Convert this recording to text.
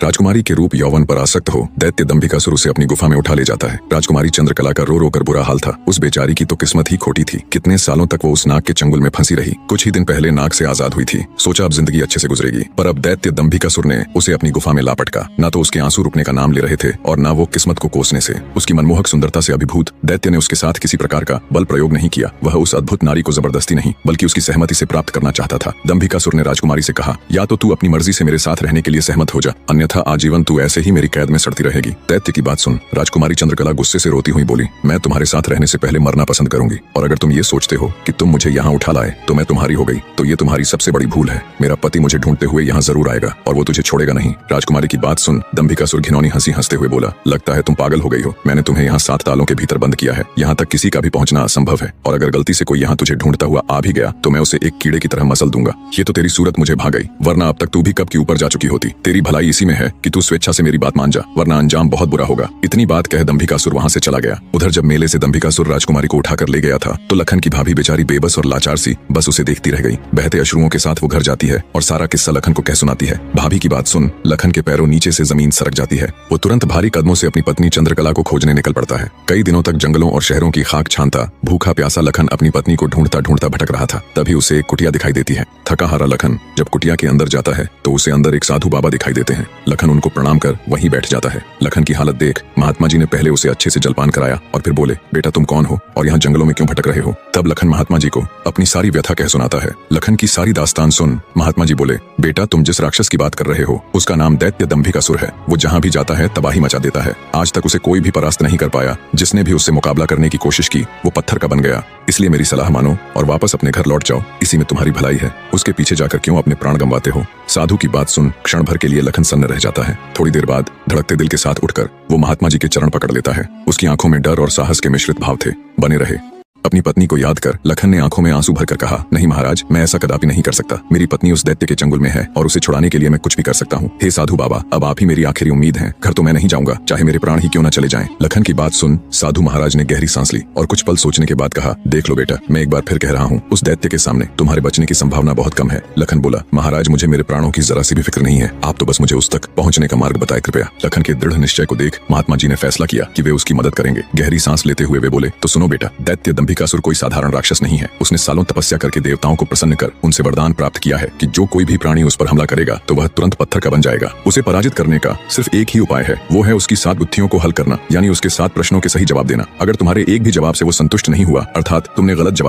राजकुमारी के रूप यौवन पर आसक्त हो दैत्य दंभिकासुर उसे अपनी गुफा में उठा ले जाता है। राजकुमारी चंद्रकला का रो रो कर बुरा हाल था। उस बेचारी की तो किस्मत ही खोटी थी। कितने सालों तक वो उस नाग के चंगुल में फंसी रही। कुछ ही दिन पहले नाग से आजाद हुई थी। सोचा अब जिंदगी अच्छे से गुजरेगी, पर अब दैत्य दंभिकासुर ने उसे अपनी गुफा में लापटका। न तो उसके आंसू रुकने का नाम ले रहे थे और न वो किस्मत को कोसने से। उसकी मनमोहक सुंदरता से अभिभूत दैत्य ने उसके साथ किसी प्रकार का बल प्रयोग नहीं किया। वह उस अद्भुत नारी को जबरदस्ती नहीं बल्कि उसकी सहमति से प्राप्त करना चाहता था। दंभिकासुर ने राजकुमारी से कहा, या तो तू अपनी मर्जी से मेरे साथ रहने के लिए सहमत हो जा, अन्यथा आजीवन तू ऐसे ही मेरी कैद में सड़ती रहेगी। दैत्य की बात सुन राजकुमारी चंद्रकला गुस्से से रोती हुई बोली, मैं तुम्हारे साथ रहने से पहले मरना पसंद करूंगी, और अगर तुम ये सोचते हो कि तुम मुझे यहाँ उठा लाए तो मैं तुम्हारी हो गई तो ये तुम्हारी सबसे बड़ी भूल है। मेरा पति मुझे ढूंढते हुए यहाँ जरूर आएगा और वो तुझे छोड़ेगा नहीं। राजकुमारी की बात सुन दंभिकासुर घिनौनी हंसी हंसते हुए बोला, लगता है तुम पागल हो गई हो। मैंने तुम्हें यहाँ 7 तालों के भीतर बंद किया है। यहाँ तक किसी का भी पहुंचना असंभव है, और अगर गलती से कोई यहाँ तुझे ढूंढता हुआ आ भी गया तो मैं उसे एक कीड़े की तरह मसल दूंगा। ये तो तेरी सूरत मुझे भा गई, वरना अब तक तू भी कब की ऊपर जा चुकी होती। तेरी भलाई इसी में है कि तू स्वेच्छा से मेरी बात मान जा, वरना अंजाम बहुत बुरा होगा। इतनी बात कह दंभिकासुर वहां से चला गया। उधर जब मेले से दंभिकासुर राजकुमारी को उठाकर ले गया था तो लखन की भाभी बेचारी बेबस और लाचार सी बस उसे देखती रह गई। बहते अश्रुओं के साथ वो घर जाती है और सारा किस्सा लखन को कह सुनाती है। भाभी की बात सुन लखन के पैरों नीचे से जमीन सरक जाती है। वो तुरंत भारी कदमों से अपनी पत्नी चंद्रकला को खोजने निकल पड़ता है। कई दिनों तक जंगलों और शहरों की खाक छानता भूखा प्यासा लखन अपनी पत्नी को ढूंढता ढूंढता भटक रहा था। तभी उसे एक कुटिया दिखाई देती है। थका हारा लखन जब कुटिया के अंदर जाता है तो उसे अंदर एक साधु बाबा दिखाई देते हैं। लखन उनको प्रणाम कर वहीं बैठ जाता है। लखन की हालत देख महात्मा जी ने पहले उसे अच्छे से जलपान कराया और फिर बोले, बेटा तुम कौन हो और यहाँ जंगलों में क्यों भटक रहे हो। तब लखन महात्मा जी को अपनी सारी व्यथा कह सुनाता है। लखन की सारी दास्तान सुन महात्मा जी बोले, बेटा तुम जिस राक्षस की बात कर रहे हो उसका नाम दैत्य दंभिकासुर है। वो जहाँ भी जाता है तबाही मचा देता है। आज तक उसे कोई भी परास्त नहीं कर पाया। जिसने भी उससे मुकाबला करने की कोशिश की वो पत्थर का बन गया। इसलिए मेरी सलाह मानो और वापस अपने घर लौट जाओ, इसी में तुम्हारी भलाई है। उसके पीछे जाकर क्यों अपने प्राण गंवाते हो। साधु की बात सुन क्षण भर के लिए लखन सन्न रह जाता है। थोड़ी देर बाद धड़कते दिल के साथ उठकर वो महात्मा जी के चरण पकड़ लेता है। उसकी आंखों में डर और साहस के मिश्रित भाव थे। बने रहे। अपनी पत्नी को याद कर लखन ने आंखों में आंसू भरकर कहा, नहीं महाराज मैं ऐसा कदापि नहीं कर सकता। मेरी पत्नी उस दैत्य के चंगुल में है और उसे छुड़ाने के लिए मैं कुछ भी कर सकता हूँ। हे साधु बाबा अब आप ही मेरी आखिरी उम्मीद हैं। घर तो मैं नहीं जाऊंगा, चाहे मेरे प्राण ही क्यों न चले जाएं। लखन की बात सुन साधु महाराज ने गहरी सांस ली और कुछ पल सोचने के बाद कहा, देख लो बेटा मैं एक बार फिर कह रहा हूँ उस दैत्य के सामने तुम्हारे बचने की संभावना बहुत कम है। लखन बोला, महाराज मुझे मेरे प्राणों की जरा सी भी फिक्र नहीं है, आप तो बस मुझे उस तक पहुंचने का मार्ग बताए कृपया। लखन के दृढ़ निश्चय को देख महात्मा जी ने फैसला किया कि वे उसकी मदद करेंगे। गहरी सांस लेते हुए वे बोले, तो सुनो बेटा, दैत्य दंभिकासुर कोई साधारण राक्षस नहीं है। उसने सालों तपस्या करके देवताओं को प्रसन्न कर उनसे वरदान प्राप्त किया है कि जो कोई भी प्राणी उस पर हमला करेगा तो वह तुरंत पत्थर का बन जाएगा। उसे पराजित करने का सिर्फ एक ही उपाय है, वो है उसकी 7 गुत्थियों को हल करना, यानी उसके 7 प्रश्नों के सही जवाब देना। अगर तुम्हारे एक भी जवाब से वो संतुष्ट नहीं हुआ, अर्थात तुमने गलत जवाब